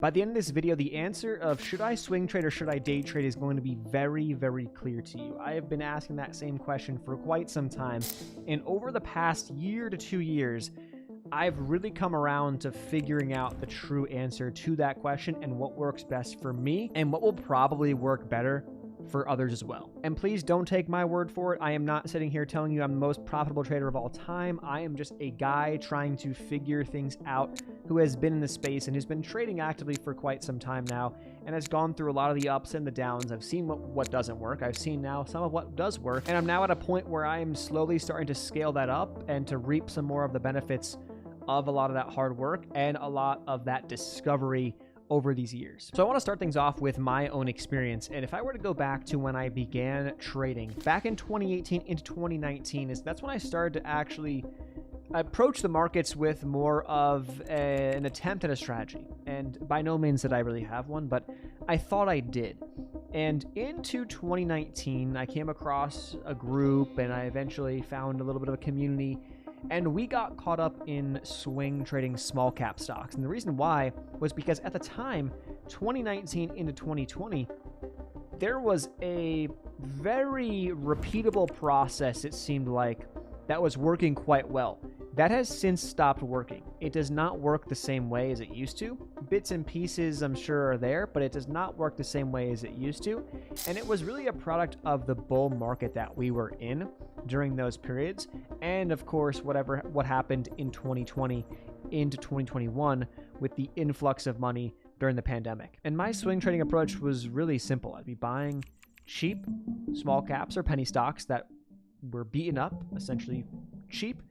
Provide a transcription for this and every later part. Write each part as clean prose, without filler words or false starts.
By the end of this video, the answer of should I swing trade or should I day trade is going to be very, very clear to you. I have been asking that same question for quite some time, and over the past year to 2 years, I've really come around to figuring out the true answer to that question and what works best for me and what will probably work better for others as well. And please don't take my word for it. I am not sitting here telling you I'm the most profitable trader of all time. I am just a guy trying to figure things out who has been in the space and who's been trading actively for quite some time now and has gone through a lot of the ups and the downs. I've seen what doesn't work. I've seen now some of what does work. And I'm now at a point where I am slowly starting to scale that up and to reap some more of the benefits of a lot of that hard work and a lot of that discovery over these years. So I want to start things off with my own experience. And if I were to go back to when I began trading back in 2018 into 2019, that's when I started to actually approach the markets with more of an attempt at a strategy. And by no means did I really have one, but I thought I did. And into 2019, I came across a group and I eventually found a little bit of a community, and we got caught up in swing trading small cap stocks. And the reason why was because at the time, 2019 into 2020, there was a very repeatable process, it seemed like, that was working quite well. That has since stopped working. It does not work the same way as it used to. Bits and pieces, I'm sure, are there, but it does not work the same way as it used to. And it was really a product of the bull market that we were in during those periods. And of course, what happened in 2020 into 2021 with the influx of money during the pandemic. And my swing trading approach was really simple. I'd be buying cheap small caps or penny stocks that were beaten up, essentially cheap,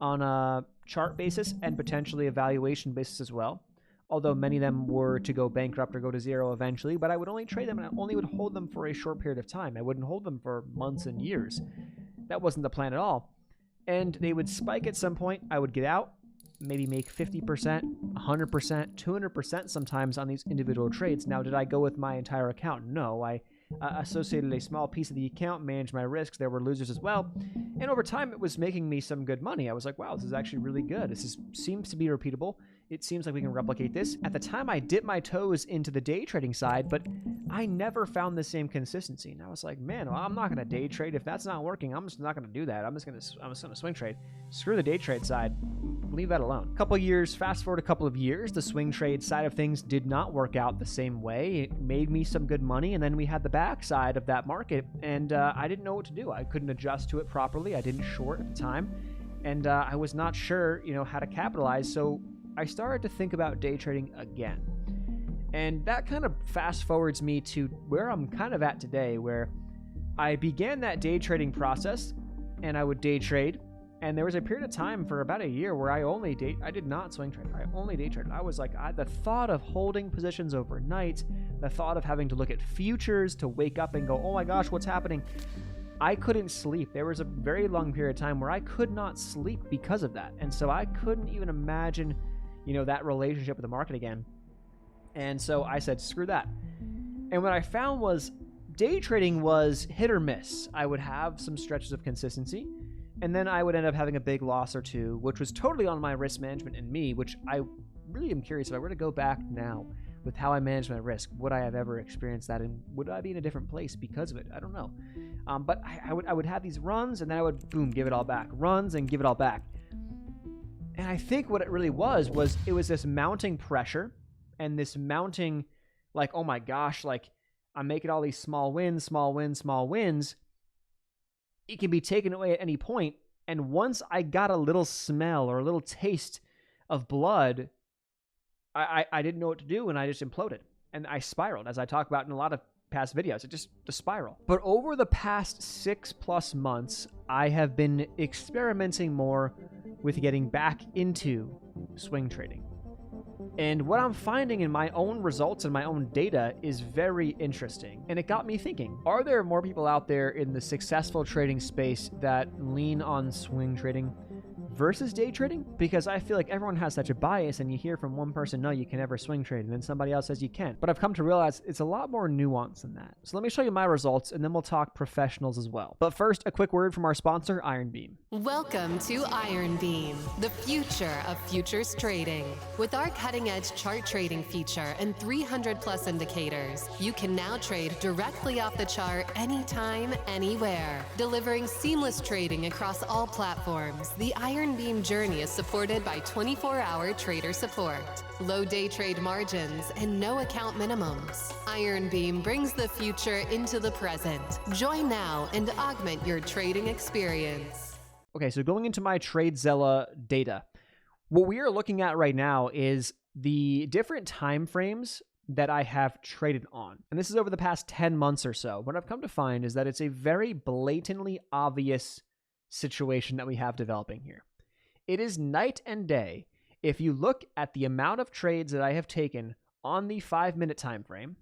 on a chart basis and potentially a valuation basis as well. Although many of them were to go bankrupt or go to zero eventually, but I would only trade them and I only would hold them for a short period of time. I wouldn't hold them for months and years. That wasn't the plan at all. And they would spike at some point. I would get out, maybe make 50%, 100%, 200% sometimes on these individual trades. Now, did I go with my entire account? No, I associated a small piece of the account, managed my risks. There were losers as well. And over time, it was making me some good money. I was like, wow, this is actually really good. Seems to be repeatable. It seems like we can replicate this. At the time, I dipped my toes into the day trading side, but I never found the same consistency. And I was like, man, well, I'm not going to day trade. If that's not working, I'm just not going to do that. I'm just going to swing trade. Screw the day trade side. Leave that alone. Fast forward a couple of years, the swing trade side of things did not work out the same way. It made me some good money, and then we had the backside of that market, and I didn't know what to do. I couldn't adjust to it properly. I didn't short at the time, and I was not sure, how to capitalize. So I started to think about day trading again. And that kind of fast forwards me to where I'm kind of at today, where I began that day trading process and I would day trade. And there was a period of time for about a year where I did not swing trade. I only day traded. I was like, the thought of holding positions overnight, the thought of having to look at futures to wake up and go, oh my gosh, what's happening? I couldn't sleep. There was a very long period of time where I could not sleep because of that. And so I couldn't even imagine, that relationship with the market again. And so I said, screw that. And what I found was day trading was hit or miss. I would have some stretches of consistency, and then I would end up having a big loss or two, which was totally on my risk management and me, which I really am curious if I were to go back now with how I manage my risk, would I have ever experienced that? And would I be in a different place because of it? I don't know. But I would have these runs, and then I would, boom, give it all back. Runs and give it all back. And I think what it really was it was this mounting pressure and this mounting, like, oh my gosh, like I'm making all these small wins. It can be taken away at any point. And once I got a little smell or a little taste of blood, I didn't know what to do, and I just imploded. And I spiraled, as I talk about in a lot of past videos. It just a spiral. But over the past 6+ months, I have been experimenting more with getting back into swing trading. And what I'm finding in my own results and my own data is very interesting. And it got me thinking, are there more people out there in the successful trading space that lean on swing trading versus day trading? Because I feel like everyone has such a bias, and you hear from one person, no, you can never swing trade, and then somebody else says you can. But I've come to realize it's a lot more nuanced than that. So let me show you my results, and then we'll talk professionals as well. But first, a quick word from our sponsor, Iron Beam. Welcome to Iron Beam, the future of futures trading. With our cutting-edge chart trading feature and 300 plus indicators, you can now trade directly off the chart anytime, anywhere. Delivering seamless trading across all platforms, the Iron Beam journey is supported by 24-hour trader support, low day trade margins, and no account minimums. Iron Beam brings the future into the present. Join now and augment your trading experience. Okay, so going into my TradeZella data, what we are looking at right now is the different time frames that I have traded on. And this is over the past 10 months or so. What I've come to find is that it's a very blatantly obvious situation that we have developing here. It is night and day. If you look at the amount of trades that I have taken on the 5-minute time frame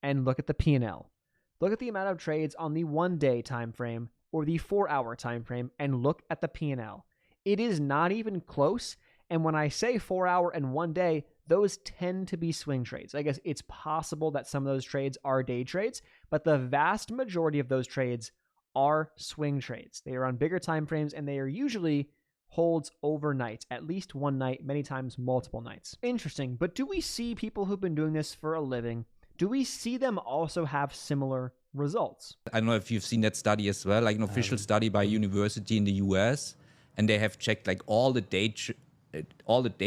and look at the P&L, look at the amount of trades on the 1-day time frame or the 4-hour time frame and look at the P&L. It is not even close. And when I say 4-hour and 1 day, those tend to be swing trades. I guess it's possible that some of those trades are day trades, but the vast majority of those trades are swing trades. They are on bigger time frames, and they are usually holds overnight, at least one night, many times multiple nights. Interesting, but do we see people who've been doing this for a living? Do we see them also have similar results? I don't know if you've seen that study as well, like an official study by a university in the US, and they have checked like all the day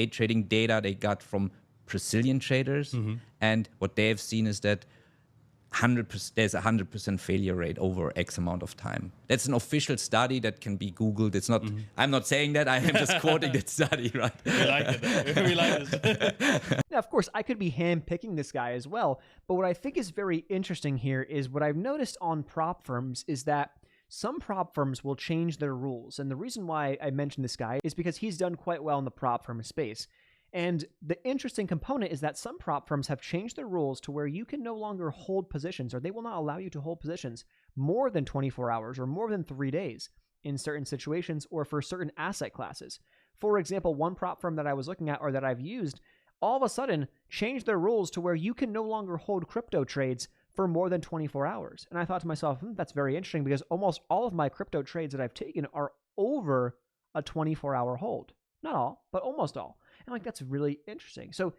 trading data they got from Brazilian traders, and what they have seen is that there's a 100% failure rate over X amount of time. That's an official study that can be Googled. It's not. I'm not saying that. I am just quoting that study, right? We like it. We like this. Now, of course, I could be handpicking this guy as well, but what I think is very interesting here is what I've noticed on prop firms is that some prop firms will change their rules. And the reason why I mentioned this guy is because he's done quite well in the prop firm space. And the interesting component is that some prop firms have changed their rules to where you can no longer hold positions, or they will not allow you to hold positions more than 24 hours or more than 3 days in certain situations or for certain asset classes. For example, one prop firm that I was looking at or that I've used all of a sudden changed their rules to where you can no longer hold crypto trades for more than 24 hours. And I thought to myself, that's very interesting because almost all of my crypto trades that I've taken are over a 24-hour hold. Not all, but almost all. And like, that's really interesting. So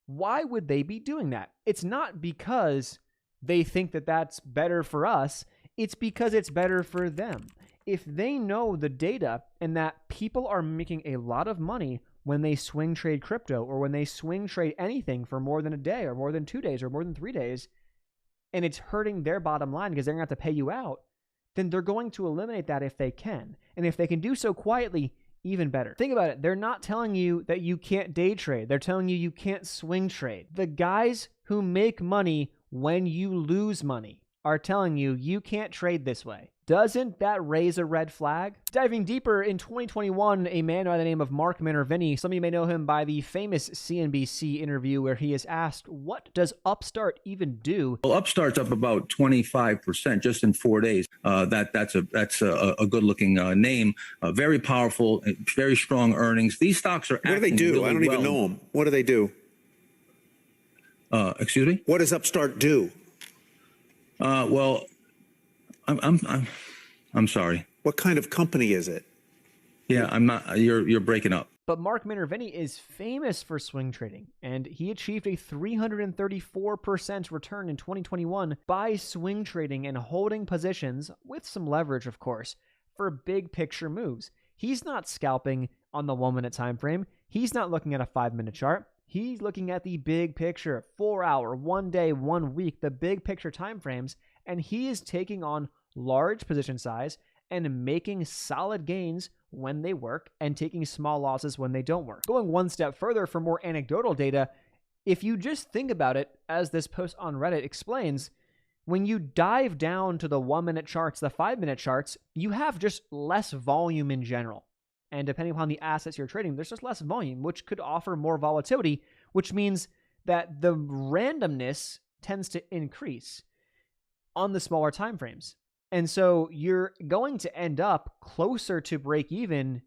why would they be doing that? It's not because they think that that's better for us. It's because it's better for them. If they know the data and that people are making a lot of money when they swing trade crypto or when they swing trade anything for more than a day or more than 2 days or more than 3 days, and it's hurting their bottom line because they're going to have to pay you out, then they're going to eliminate that if they can. And if they can do so quietly, even better. Think about it. They're not telling you that you can't day trade. They're telling you you can't swing trade. The guys who make money when you lose money are telling you you can't trade this way. Doesn't that raise a red flag? Diving deeper, in 2021, a man by the name of Mark Minervini, some of you may know him by the famous CNBC interview where he is asked, what does Upstart even do? Well, Upstart's up about 25% just in 4 days. That's a good-looking name, very powerful, very strong earnings. These stocks are What do they do? really I don't even know them. What do they do? Excuse me? What does Upstart do? Well, I'm sorry. What kind of company is it? Yeah, I'm not. You're breaking up. But Mark Minervini is famous for swing trading, and he achieved a 334% return in 2021 by swing trading and holding positions, with some leverage, of course, for big picture moves. He's not scalping on the 1 minute time frame. He's not looking at a 5-minute chart. He's looking at the big picture, 4 hour, 1 day, 1 week, the big picture time frames, and he is taking on large position size and making solid gains when they work and taking small losses when they don't work. Going one step further for more anecdotal data, if you just think about it, as this post on Reddit explains, when you dive down to the 1 minute charts, the 5-minute charts, you have just less volume in general. And depending upon the assets you're trading, there's just less volume, which could offer more volatility, which means that the randomness tends to increase on the smaller time frames. And so you're going to end up closer to break even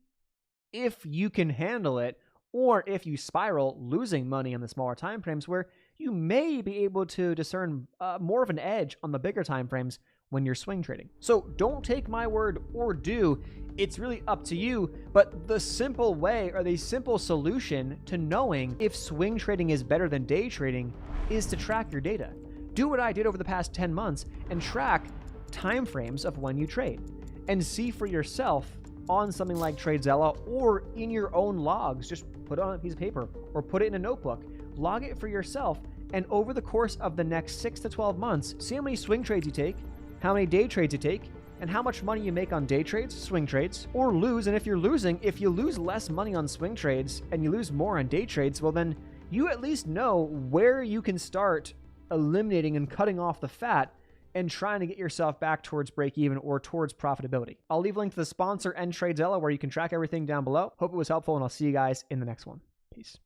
if you can handle it, or if you spiral losing money on the smaller time frames, where you may be able to discern more of an edge on the bigger time frames when you're swing trading. So don't take my word or do. It's really up to you, but the simple way or the simple solution to knowing if swing trading is better than day trading is to track your data. Do what I did over the past 10 months and track time frames of when you trade and see for yourself on something like TradeZella or in your own logs. Just put it on a piece of paper or put it in a notebook. Log it for yourself, and over the course of the next 6 to 12 months, see how many swing trades you take, how many day trades you take, and how much money you make on day trades, swing trades, or lose. And if you're losing, if you lose less money on swing trades and you lose more on day trades, well then you at least know where you can start eliminating and cutting off the fat and trying to get yourself back towards break even or towards profitability. I'll leave a link to the sponsor and TradeZella where you can track everything down below. Hope it was helpful, and I'll see you guys in the next one. Peace.